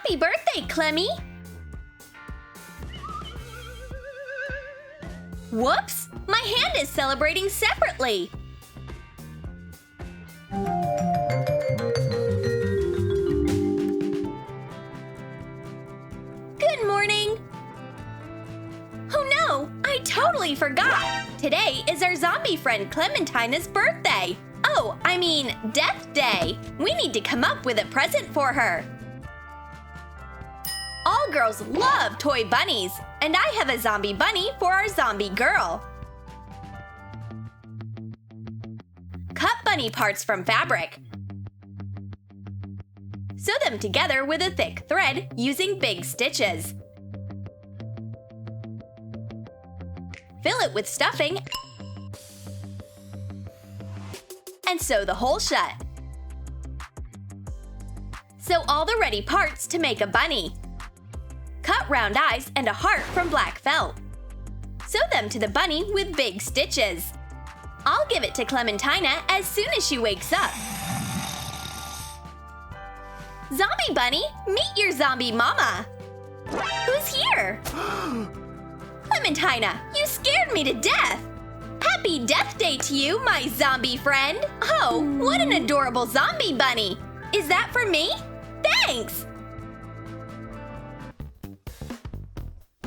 Happy birthday, Clemmy! Whoops! My hand is celebrating separately! Good morning! Oh no! I totally forgot! Today is our zombie friend Clementina's birthday! Oh, I mean, Death Day! We need to come up with a present for her! All girls love toy bunnies, and I have a zombie bunny for our zombie girl. Cut bunny parts from fabric. Sew them together with a thick thread using big stitches. Fill it with stuffing and sew the hole shut. Sew all the ready parts to make a bunny. Cut round eyes and a heart from black felt. Sew them to the bunny with big stitches. I'll give it to Clementina as soon as she wakes up. Zombie bunny, meet your zombie mama! Who's here? Clementina, you scared me to death! Happy Death Day to you, my zombie friend! Oh, what an adorable zombie bunny! Is that for me? Thanks!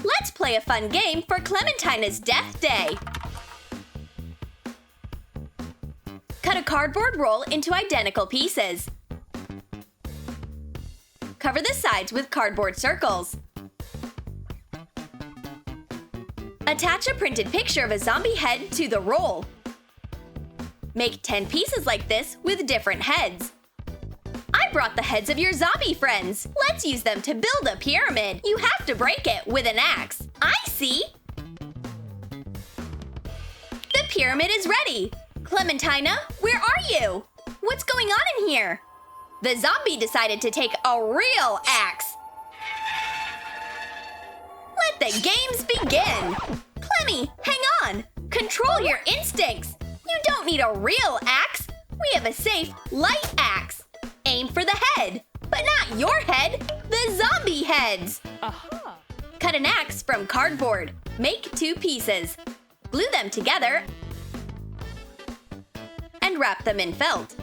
Let's play a fun game for Clementina's Death Day. Cut a cardboard roll into identical pieces. Cover the sides with cardboard circles. Attach a printed picture of a zombie head to the roll. Make 10 pieces like this with different heads. I brought the heads of your zombie friends. Let's use them to build a pyramid. You have to break it with an axe. I see! The pyramid is ready. Clementina, where are you? What's going on in here? The zombie decided to take a real axe. Let the games begin! Clemmy, hang on! Control your instincts! You don't need a real axe! We have a safe, light axe! Aim for the head, but not your head, the zombie heads! Aha! Cut an axe from cardboard. Make 2 pieces. Glue them together and wrap them in felt.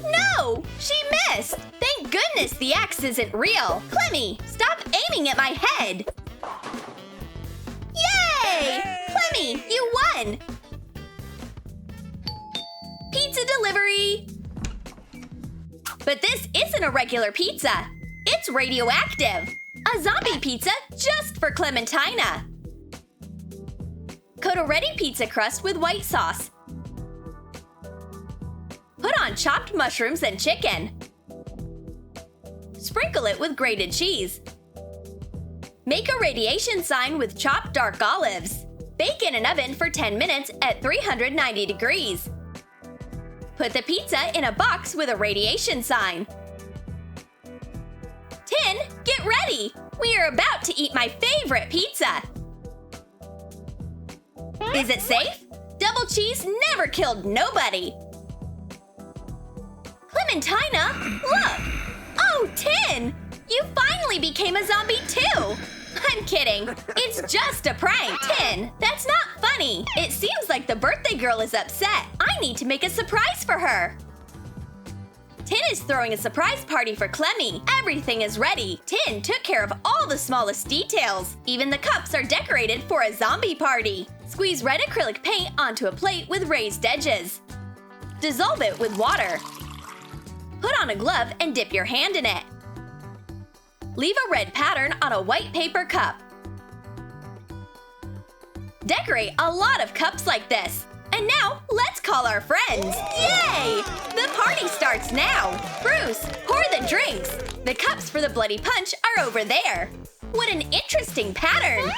No! She missed! Thank goodness the axe isn't real! Clemmy, stop aiming at my head! Yay! Clemmy, you won! Pizza delivery! But this isn't a regular pizza. It's radioactive. A zombie pizza just for Clementina. Coat a ready pizza crust with white sauce. Put on chopped mushrooms and chicken. Sprinkle it with grated cheese. Make a radiation sign with chopped dark olives. Bake in an oven for 10 minutes at 390 degrees. Put the pizza in a box with a radiation sign. Tin, get ready! We are about to eat my favorite pizza! Is it safe? Double cheese never killed nobody! Clementina, look! Oh, Tin! You finally became a zombie too! I'm kidding. It's just a prank. Tin, that's not funny. It seems like the birthday girl is upset. I need to make a surprise for her. Tin is throwing a surprise party for Clemmy. Everything is ready. Tin took care of all the smallest details. Even the cups are decorated for a zombie party. Squeeze red acrylic paint onto a plate with raised edges. Dissolve it with water. Put on a glove and dip your hand in it. Leave a red pattern on a white paper cup. Decorate a lot of cups like this. And now, let's call our friends! Yay! The party starts now! Bruce, pour the drinks! The cups for the bloody punch are over there. What an interesting pattern!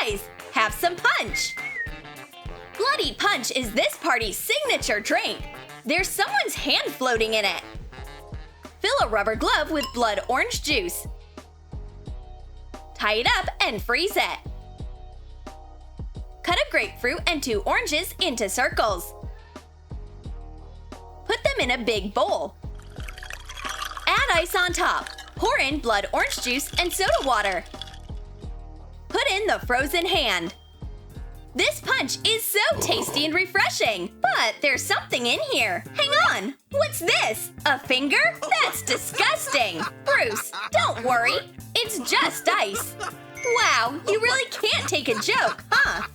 Guys, have some punch! Bloody punch is this party's signature drink. There's someone's hand floating in it. Fill a rubber glove with blood orange juice. Tie it up and freeze it. Cut a grapefruit and 2 oranges into circles. them in a big bowl. Add ice on top. Pour in blood orange juice and soda water. Put in the frozen hand. This punch is so tasty and refreshing, but there's something in here. Hang on, what's this? A finger? That's disgusting. Bruce, don't worry, it's just ice. Wow, you really can't take a joke, huh?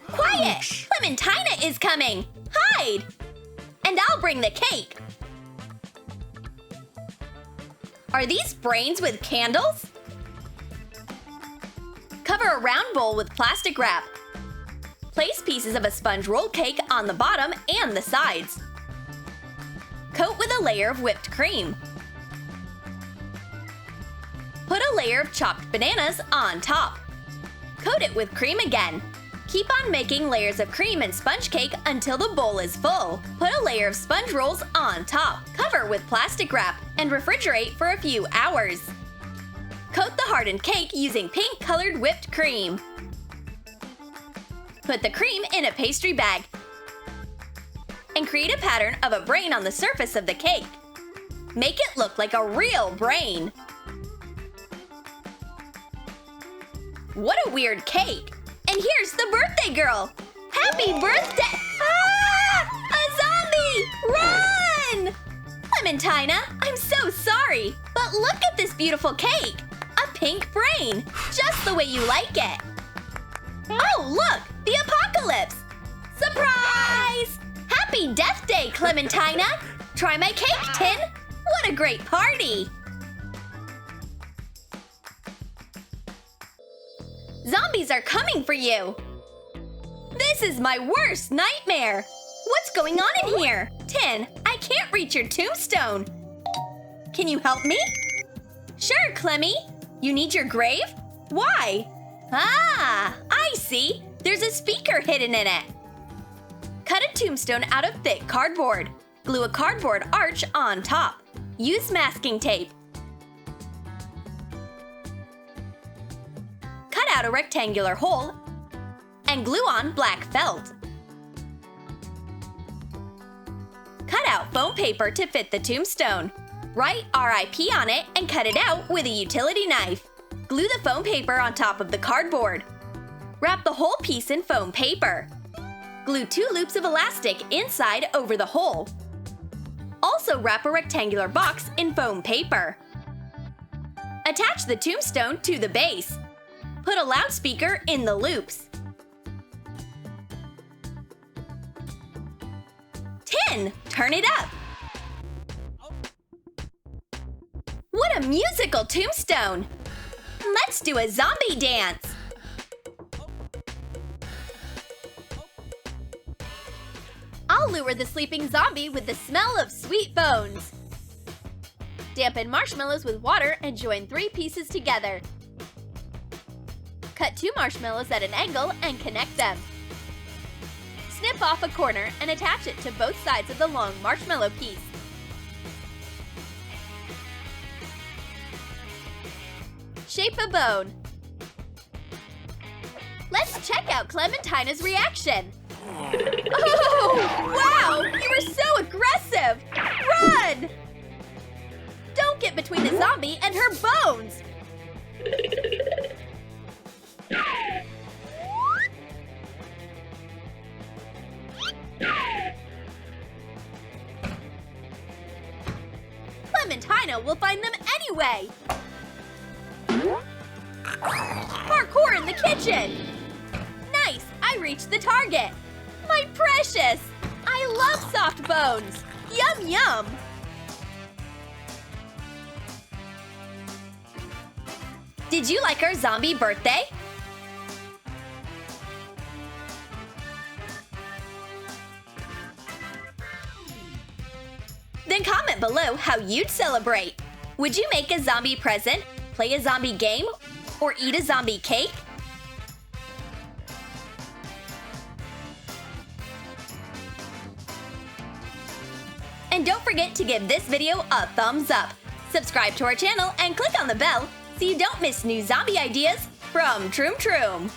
Quiet! Clementina is coming! Hide! And I'll bring the cake. Are these brains with candles? Cover a round bowl with plastic wrap. Place pieces of a sponge roll cake on the bottom and the sides. Coat with a layer of whipped cream. Put a layer of chopped bananas on top. Coat it with cream again. Keep on making layers of cream and sponge cake until the bowl is full. Put a layer of sponge rolls on top. Cover with plastic wrap and refrigerate for a few hours. Coat the hardened cake using pink-colored whipped cream. Put the cream in a pastry bag and create a pattern of a brain on the surface of the cake. Make it look like a real brain. What a weird cake! And here's the birthday girl! Happy birthday! Ah! A zombie! Run! Clementina, I'm so sorry, but look at this beautiful cake! A pink brain, just the way you like it. Oh, look, the apocalypse! Surprise! Happy Death Day, Clementina! Try my cake, Tin! What a great party! Zombies are coming for you! This is my worst nightmare! What's going on in here? Tin, I can't reach your tombstone! Can you help me? Sure, Clemmy! You need your grave? Why? Ah, I see! There's a speaker hidden in it! Cut a tombstone out of thick cardboard. Glue a cardboard arch on top. Use masking tape. Cut out a rectangular hole and glue on black felt. Cut out foam paper to fit the tombstone. Write RIP on it and cut it out with a utility knife. Glue the foam paper on top of the cardboard. Wrap the whole piece in foam paper. Glue 2 loops of elastic inside over the hole. Also wrap a rectangular box in foam paper. Attach the tombstone to the base. Put a loudspeaker in the loops. Tin, turn it up! What a musical tombstone! Let's do a zombie dance! I'll lure the sleeping zombie with the smell of sweet bones. Dampen marshmallows with water and join 3 pieces together. Cut 2 marshmallows at an angle and connect them. Snip off a corner and attach it to both sides of the long marshmallow piece. Shape a bone. Let's check out Clementina's reaction. Oh, wow! You were so aggressive! Run! Don't get between the zombie and her bones! Clementina will find them anyway! Parkour in the kitchen! Nice! I reached the target! My precious! I love soft bones! Yum yum! Did you like our zombie birthday? Then comment below how you'd celebrate. Would you make a zombie present, play a zombie game, or eat a zombie cake? And don't forget to give this video a thumbs up. Subscribe to our channel and click on the bell so you don't miss new zombie ideas from Troom.